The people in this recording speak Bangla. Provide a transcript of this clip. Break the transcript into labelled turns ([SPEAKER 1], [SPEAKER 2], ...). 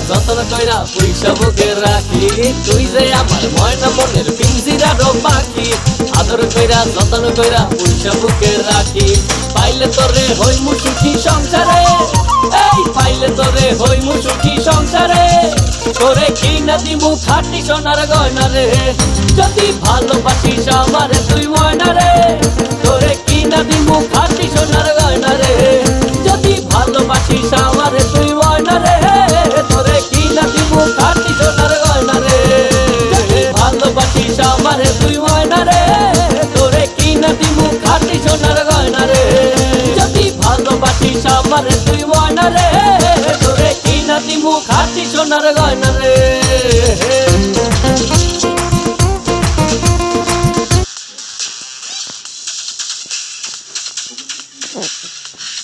[SPEAKER 1] যতন কইরা পয়সা বুকে রাখি, তুই যে আমার ময়না মনের পিঞ্জিরারও পাখি। আদর কইরা যতন কইরা পয়সা বুকে রাখি, পাইলে তোরে হইমু সুখী সংসারে, এই পাইলে তোরে হইমু সুখী সংসারে। তোরে কিনা দিমু খাঁটি সোনার গয়না রে, যদি ভালোবাসিস আমারে তুই ময়না রে। তোরে কিনা দিমু খাঁটি সোনার গয়না রে, যদি ভালোবাসিস আমারে তুই ময়না রে। তোরে কিনা দিমু খাঁটি সোনার গয়না রে, যদি ভালোবাসিস আমারে তুই ময়না রে। তোরে কিনা দিমু খাঁটি সোনার গয়না রে, যদি ভালোবাসিস আমারে তুই ময়না রে। তোরে কিনা দিমু খাঁটি সোনার গয়না রে।
[SPEAKER 2] Oh.